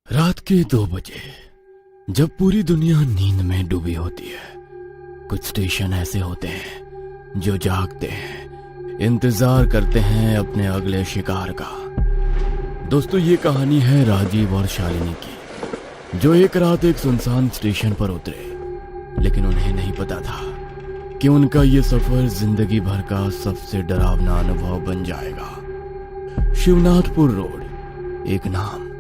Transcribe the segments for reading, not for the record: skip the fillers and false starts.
रात के 2 बजे जब पूरी दुनिया नींद में डूबी होती है, कुछ स्टेशन ऐसे होते हैं जो जागते हैं, इंतजार करते हैं अपने अगले शिकार का। दोस्तों, ये कहानी है राजीव और शालिनी की, जो एक रात एक सुनसान स्टेशन पर उतरे, लेकिन उन्हें नहीं पता था कि उनका ये सफर जिंदगी भर का सबसे डरावना अनुभव बन जाएगा। शिवनाथपुर रोड, एक नाम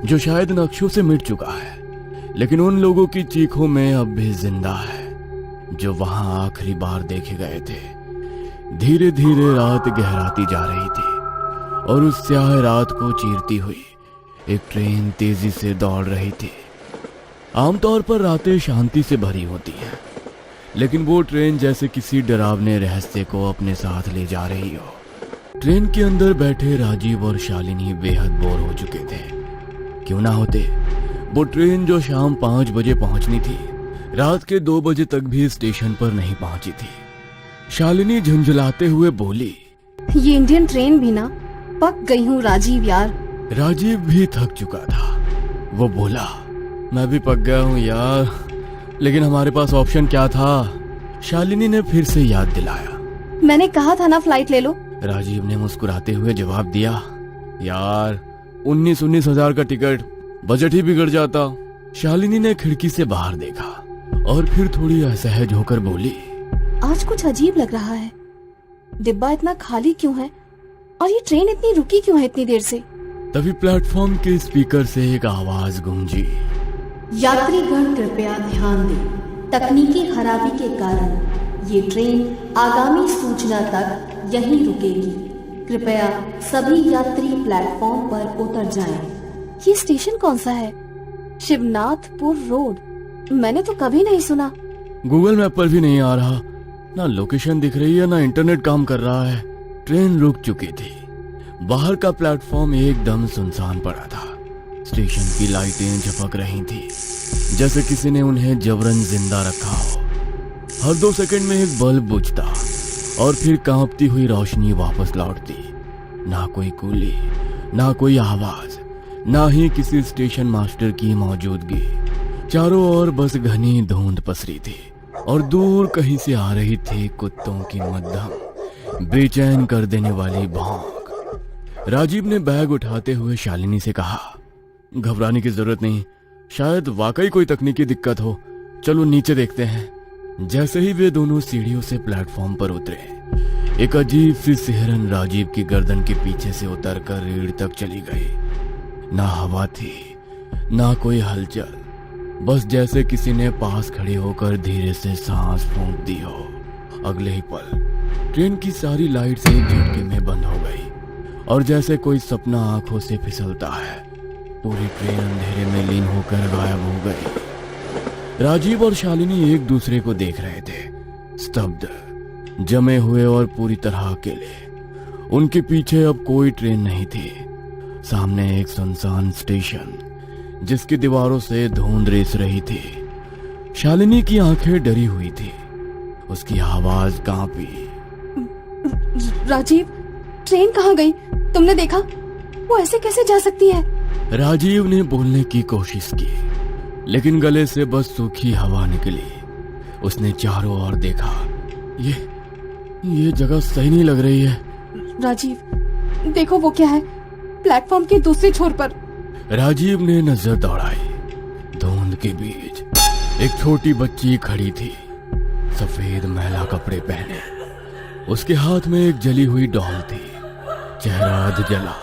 जो शायद नक्शों से मिट चुका है, लेकिन उन लोगों की चीखों में अब भी जिंदा है जो वहां आखिरी बार देखे गए थे। धीरे धीरे रात गहराती जा रही थी और उस स्याह रात को चीरती हुई एक ट्रेन तेजी से दौड़ रही थी। आमतौर पर रातें शांति से भरी होती हैं, लेकिन वो ट्रेन जैसे किसी डरावने रहस्य को अपने साथ ले जा रही हो। ट्रेन के अंदर बैठे राजीव और शालिनी बेहद बोर हो चुके थे। क्यों ना होते, वो ट्रेन जो शाम 5 बजे पहुंचनी थी, रात के 2 बजे तक भी स्टेशन पर नहीं पहुंची थी। शालिनी झुंझुलाते हुए बोली, ये इंडियन ट्रेन भी ना, पक गई हूँ राजीव यार। राजीव भी थक चुका था। वो बोला, मैं भी पक गया हूँ यार, लेकिन हमारे पास ऑप्शन क्या था? शालिनी ने फिर से याद दिलाया। मैंने कहा था ना फ्लाइट ले लो। राजीव ने मुस्कुराते हुए जवाब दिया, यार 19 हजार का टिकट, बजट ही बिगड़ जाता। शालिनी ने खिड़की से बाहर देखा और फिर थोड़ी असहज होकर बोली, आज कुछ अजीब लग रहा है। डिब्बा इतना खाली क्यों है और ये ट्रेन इतनी रुकी क्यों है इतनी देर से? तभी प्लेटफॉर्म के स्पीकर से एक आवाज गूंजी, यात्रीगण कृपया ध्यान दें, तकनीकी खराबी के कारण ये ट्रेन आगामी सूचना तक यहीं रुकेगी। कृपया सभी यात्री प्लेटफॉर्म पर उतर जाएं। ये स्टेशन कौन सा है? शिवनाथपुर रोड, मैंने तो कभी नहीं सुना। गूगल मैप पर भी नहीं आ रहा, ना लोकेशन दिख रही है, ना इंटरनेट काम कर रहा है। ट्रेन रुक चुकी थी। बाहर का प्लेटफॉर्म एकदम सुनसान पड़ा था। स्टेशन की लाइटें झपक रही थी, जैसे किसी ने उन्हें जबरन जिंदा रखा हो। हर 2 सेकंड में एक बल्ब बुझता और फिर कांपती हुई रोशनी वापस लौटती। ना कोई कूली, ना कोई आवाज, ना ही किसी स्टेशन मास्टर की मौजूदगी। चारों ओर बस घनी धुंध पसरी थी और दूर कहीं से आ रही थी कुत्तों की मध्यम, बेचैन कर देने वाली भौंक। राजीव ने बैग उठाते हुए शालिनी से कहा, घबराने की जरूरत नहीं, शायद वाकई कोई तकनीकी दिक्कत हो, चलो नीचे देखते हैं। जैसे ही वे दोनों सीढ़ियों से प्लेटफॉर्म पर उतरे, एक अजीब सी सिहरन राजीव की गर्दन के पीछे से उतरकर रीढ़ तक चली गई। ना हवा थी, ना कोई हलचल, बस जैसे किसी ने पास खड़े होकर धीरे से सांस फूंक दी हो। अगले ही पल ट्रेन की सारी लाइट्स एक झटके में बंद हो गई और जैसे कोई सपना आंखों से फिसलता है, पूरी ट्रेन अंधेरे में लीन होकर गायब हो गई। राजीव और शालिनी एक दूसरे को देख रहे थे, स्तब्ध, जमे हुए और पूरी तरह अकेले। उनके पीछे अब कोई ट्रेन नहीं थी। सामने एक सुनसान स्टेशन, जिसकी दीवारों से धुंध रिस रही थी। शालिनी की आंखें डरी हुई थी, उसकी आवाज कांपी। राजीव, ट्रेन कहाँ गई? तुमने देखा? वो ऐसे कैसे जा सकती है? राजीव ने बोलने की कोशिश की, लेकिन गले से बस सूखी हवा निकली। उसने चारों ओर देखा। ये जगह सही नहीं लग रही है। राजीव, देखो वो क्या है प्लेटफॉर्म के दूसरे छोर पर। राजीव ने नजर दौड़ाई। धुंध के बीच एक छोटी बच्ची खड़ी थी, सफेद मैला कपड़े पहने। उसके हाथ में एक जली हुई डॉल थी, चेहरा अध जला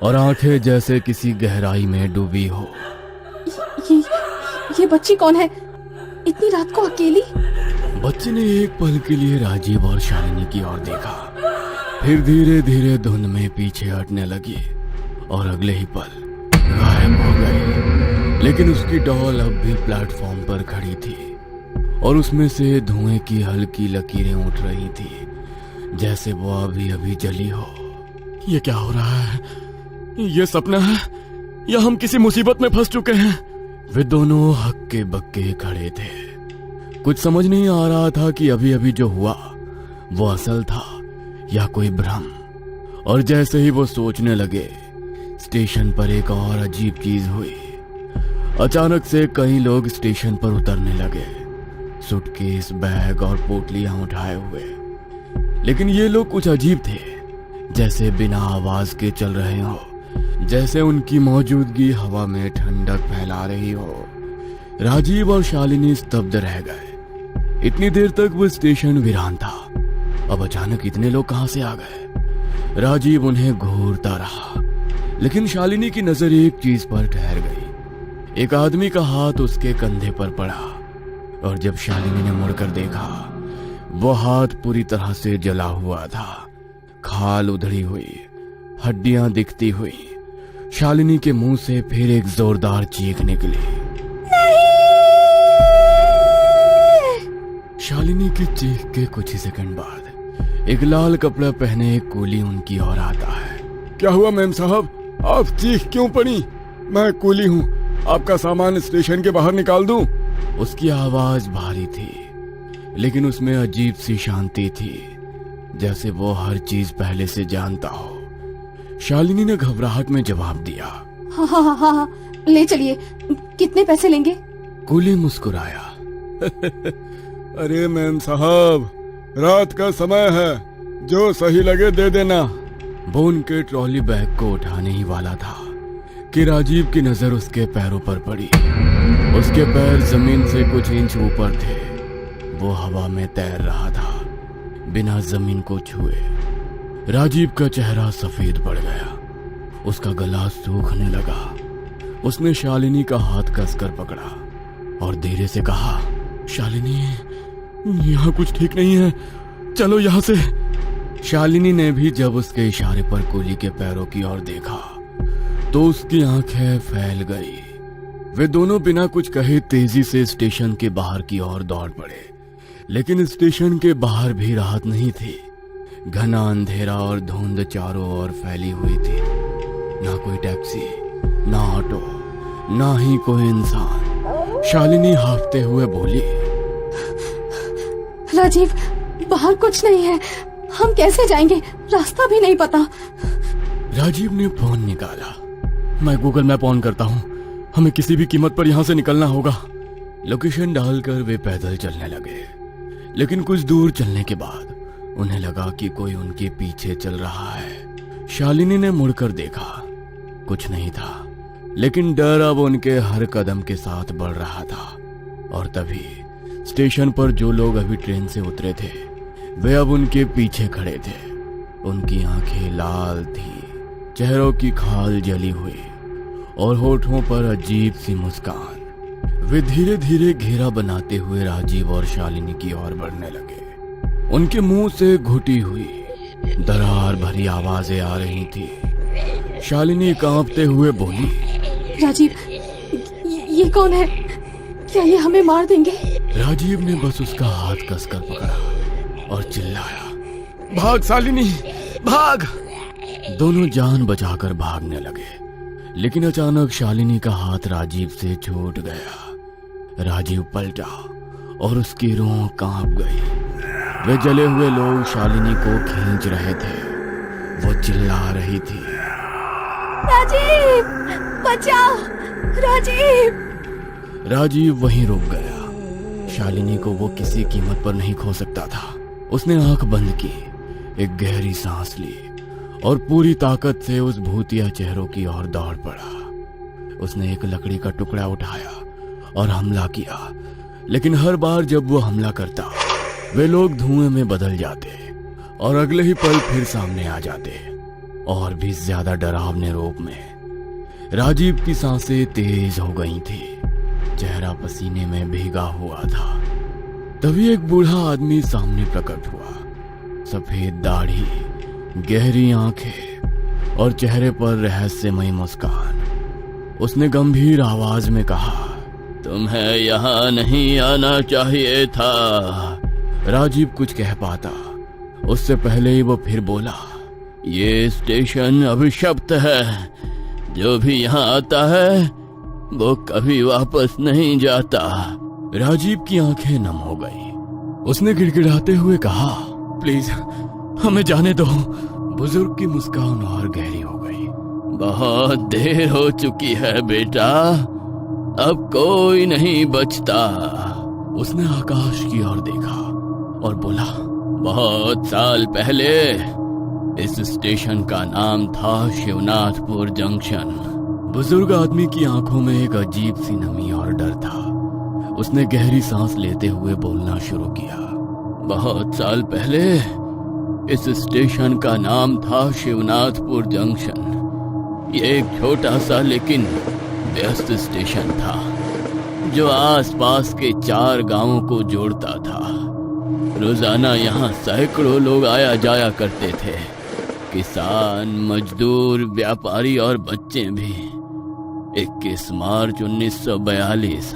और आंखें जैसे किसी गहराई में डूबी हो। ये बच्ची कौन है? इतनी रात को अकेली? बच्ची ने एक पल के लिए राजीव और शालिनी की ओर देखा, फिर धीरे धीरे धुंध में पीछे हटने लगी और अगले ही पल गायब हो गई। लेकिन उसकी डॉल अब भी प्लेटफॉर्म पर खड़ी थी और उसमें से धुएं की हल्की लकीरें उठ रही थी, जैसे वो अभी अभी जली हो। ये क्या हो रहा है? ये सपना है या हम किसी मुसीबत में फंस चुके हैं? वे दोनों हक्के बक्के खड़े थे। कुछ समझ नहीं आ रहा था कि अभी अभी जो हुआ वो असल था या कोई भ्रम। और जैसे ही वो सोचने लगे, स्टेशन पर एक और अजीब चीज हुई। अचानक से कई लोग स्टेशन पर उतरने लगे, सूटकेस, बैग और पोटलियां उठाए हुए। लेकिन ये लोग कुछ अजीब थे, जैसे बिना आवाज के चल रहे हो, जैसे उनकी मौजूदगी हवा में ठंडक फैला रही हो। राजीव और शालिनी स्तब्ध रह गए। इतनी देर तक वो स्टेशन वीरान था, अब अचानक इतने लोग कहां से आ गए? राजीव उन्हें घूरता रहा, लेकिन शालिनी की नजर एक चीज पर ठहर गई। एक आदमी का हाथ उसके कंधे पर पड़ा, और जब शालिनी ने मुड़कर देखा, वो हाथ पूरी तरह से जला हुआ था, खाल उधड़ी हुई, हड्डियां दिखती हुई। शालिनी के मुंह से फिर एक जोरदार चीख निकली। शालिनी की चीख के कुछ ही सेकंड बाद एक लाल कपड़ा पहने एक कूली उनकी ओर आता है। क्या हुआ मेम साहब, आप चीख क्यों पड़ी? मैं कूली हूँ, आपका सामान स्टेशन के बाहर निकाल दूं? उसकी आवाज भारी थी, लेकिन उसमें अजीब सी शांति थी, जैसे वो हर चीज पहले से जानता हो। शालिनी ने घबराहट में जवाब दिया, हाँ हाँ हाँ हाँ, ले चलिए। कितने पैसे लेंगे? कूली मुस्कुराया। अरे मेम साहब, रात का समय है, जो सही लगे दे देना। वो उनके ट्रॉली बैग को उठाने ही वाला था कि राजीव की नजर उसके पैरों पर पड़ी। उसके पैर जमीन से कुछ इंच ऊपर थे। वो हवा में तैर रहा था, बिना जमीन को छुए। राजीव का चेहरा सफेद पड़ गया, उसका गला सूखने लगा। उसने शालिनी का हाथ कसकर पकड़ा और धीरे से कहा, शालिनी, यहाँ कुछ ठीक नहीं है, चलो यहाँ से। शालिनी ने भी जब उसके इशारे पर कूली के पैरों की ओर देखा तो उसकी आंखें फैल गई। वे दोनों बिना कुछ कहे तेजी से स्टेशन के बाहर की ओर दौड़ पड़े। लेकिन स्टेशन के बाहर भी राहत नहीं थी। घना अंधेरा और धुंध चारों ओर फैली हुई थी। ना कोई टैक्सी, ना ऑटो, ना ही कोई इंसान। शालिनी हांफते हुए बोली, राजीव, बाहर कुछ नहीं है, हम कैसे जाएंगे? रास्ता भी नहीं पता। राजीव ने फोन निकाला। मैं गूगल मैप ऑन करता हूँ, हमें किसी भी कीमत पर यहाँ से निकलना होगा। लोकेशन डालकर वे पैदल चलने लगे। लेकिन कुछ दूर चलने के बाद उन्हें लगा कि कोई उनके पीछे चल रहा है। शालिनी ने मुड़कर देखा, कुछ नहीं था, लेकिन डर अब उनके हर कदम के साथ बढ़ रहा था। और तभी स्टेशन पर जो लोग अभी ट्रेन से उतरे थे, वे अब उनके पीछे खड़े थे। उनकी आंखें लाल थी, चेहरों की खाल जली हुई और होठों पर अजीब सी मुस्कान। वे धीरे धीरे घेरा बनाते हुए राजीव और शालिनी की ओर बढ़ने लगे। उनके मुंह से घुटी हुई दरार भरी आवाजें आ रही थी। शालिनी कांपते हुए बोली, राजीव, ये कौन है? क्या ये हमें मार देंगे? राजीव ने बस उसका हाथ कसकर पकड़ा और चिल्लाया, भाग शालिनी, भाग। दोनों जान बचाकर भागने लगे। लेकिन अचानक शालिनी का हाथ राजीव से छूट गया। राजीव पलटा और उसकी रूह कांप गई। वे जले हुए लोग शालिनी को खींच रहे थे। वो चिल्ला रही थी, राजीव, बचाओ, राजीव। राजीव वहीं रुक गया। शालिनी को वो किसी कीमत पर नहीं खो सकता था। उसने आंख बंद की, एक गहरी सांस ली और पूरी ताकत से उस भूतिया चेहरों की ओर दौड़ पड़ा। उसने एक लकड़ी का टुकड़ा उठाया और हमला किया। लेकिन हर बार जब वो हमला करता, वे लोग धुएं में बदल जाते और अगले ही पल फिर सामने आ जाते, और भी ज्यादा डरावने रूप में। राजीव की सांसें तेज हो गई थी, चेहरा पसीने में भीगा हुआ था। तभी एक बूढ़ा आदमी सामने प्रकट हुआ। सफेद दाढ़ी, गहरी आंखें और चेहरे पर रहस्यमयी मुस्कान। उसने गंभीर आवाज में कहा, तुम्हें यहाँ नहीं आना चाहिए था। राजीव कुछ कह पाता, उससे पहले ही वो फिर बोला, ये स्टेशन अभिशप्त है। जो भी यहाँ आता है वो कभी वापस नहीं जाता। राजीव की आंखें नम हो गई। उसने गिड़गिड़ाते हुए कहा, प्लीज हमें जाने दो। बुजुर्ग की मुस्कान और गहरी हो गई। बहुत देर हो चुकी है बेटा, अब कोई नहीं बचता। उसने आकाश की ओर देखा और बोला, बहुत साल पहले इस स्टेशन का नाम था शिवनाथपुर जंक्शन। बुजुर्ग आदमी की आंखों में एक अजीब सी नमी और डर था। उसने गहरी सांस लेते हुए बोलना शुरू किया, बहुत साल पहले इस स्टेशन का नाम था शिवनाथपुर जंक्शन। ये एक छोटा सा लेकिन व्यस्त स्टेशन था जो आसपास के 4 गांवों को जोड़ता था। रोजाना यहाँ सैकड़ों लोग आया जाया करते थे, किसान, मजदूर, व्यापारी और बच्चे भी। 21 मार्च 1942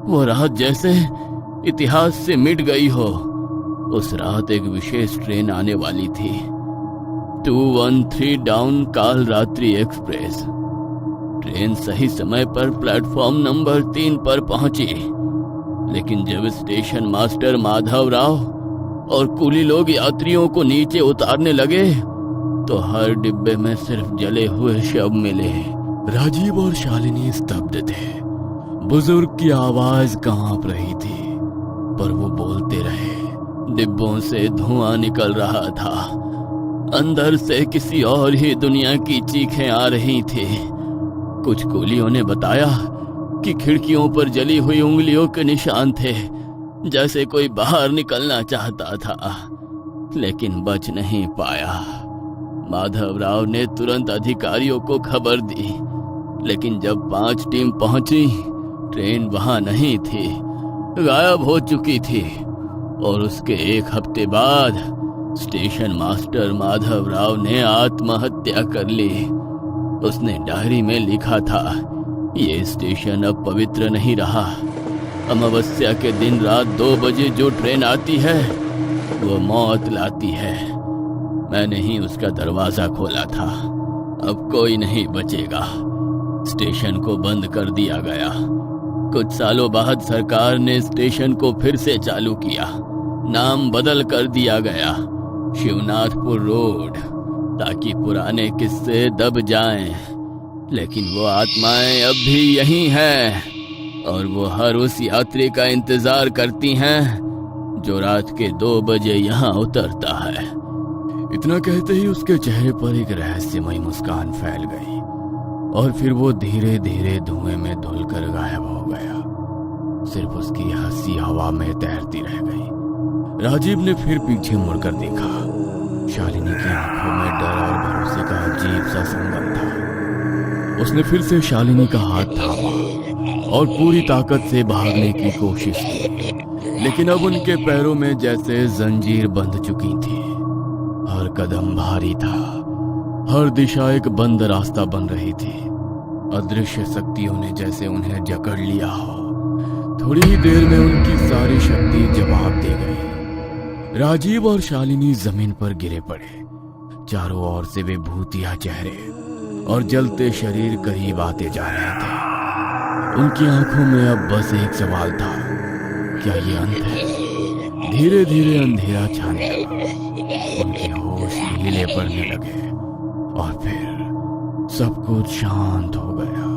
वो रात जैसे इतिहास से मिट गई हो। उस रात एक विशेष ट्रेन आने वाली थी, 213 डाउन काल रात्रि एक्सप्रेस। ट्रेन सही समय पर प्लेटफॉर्म नंबर 3 पर पहुंची, लेकिन जब स्टेशन मास्टर माधव राव और कुली लोग यात्रियों को नीचे उतारने लगे तो हर डिब्बे में सिर्फ जले हुए शव मिले। राजीव और शालिनी स्तब्ध थे। बुजुर्ग की आवाज कांप रही थी, पर वो बोलते रहे। डिब्बों से धुआं निकल रहा था, अंदर से किसी और ही दुनिया की चीखें आ रही थी। कुछ कुलियों ने बताया कि खिड़कियों पर जली हुई उंगलियों के निशान थे, जैसे कोई बाहर निकलना चाहता था लेकिन बच नहीं पाया। माधव राव ने तुरंत अधिकारियों को खबर दी, लेकिन जब 5 टीम पहुंची, ट्रेन वहां नहीं थी, गायब हो चुकी थी। और उसके 1 हफ्ते बाद स्टेशन मास्टर माधव राव ने आत्महत्या कर ली। उसने डायरी में लिखा था, ये स्टेशन अब पवित्र नहीं रहा। अमावस्या के दिन रात 2 बजे जो ट्रेन आती है वो मौत लाती है। मैंने ही उसका दरवाजा खोला था। अब कोई नहीं बचेगा। स्टेशन को बंद कर दिया गया। कुछ सालों बाद सरकार ने स्टेशन को फिर से चालू किया। नाम बदल कर दिया गया, शिवनाथपुर रोड, ताकि पुराने किस्से दब जाएं। लेकिन वो आत्माएं अब भी यहीं हैं और वो हर उस यात्री का इंतजार करती हैं जो रात के 2 बजे यहाँ उतरता है। इतना कहते ही उसके चेहरे पर एक रहस्यमयी मुस्कान फैल गई और फिर वो धीरे धीरे धुएं में धुलकर गायब हो गया। सिर्फ उसकी हंसी हवा में तैरती रह गई। राजीव ने फिर पीछे मुड़कर देखा। शालिनी की आंखों में डर और भरोसे का अजीब सा संगम था। उसने फिर से शालिनी का हाथ थामा और पूरी ताकत से भागने की कोशिश की, लेकिन अब उनके पैरों में जैसे जंजीर बंध चुकी थी। हर कदम भारी था, हर दिशा एक बंद रास्ता बन रही थी। अदृश्य शक्तियों ने जैसे उन्हें जकड़ लिया हो। थोड़ी ही देर में उनकी सारी शक्ति जवाब दे गई। राजीव और शालिनी जमीन पर गिरे पड़े। चारों ओर से वे भूतिया चेहरे और जलते शरीर करीब आते जा रहे थे। उनकी आंखों में अब बस एक सवाल था, क्या ये अंत है? धीरे धीरे अंधेरा छाने लगा, उनके होश ढीले पड़ने लगे और फिर सब कुछ शांत हो गया।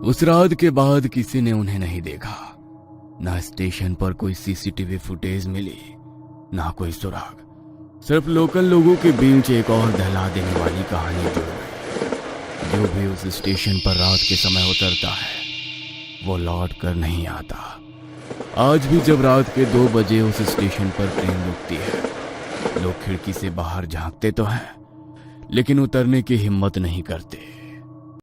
उस रात के बाद किसी ने उन्हें नहीं देखा। ना स्टेशन पर कोई सीसीटीवी फुटेज मिली, ना कोई सुराग। सिर्फ लोकल लोगों के बीच एक और दहला देने वाली कहानी जुड़ गई। जो भी उस स्टेशन पर रात के समय उतरता है वो लौट कर नहीं आता। आज भी जब रात के 2 बजे उस स्टेशन पर ट्रेन रुकती है, लोग खिड़की से बाहर झांकते तो हैं, लेकिन उतरने की हिम्मत नहीं करते।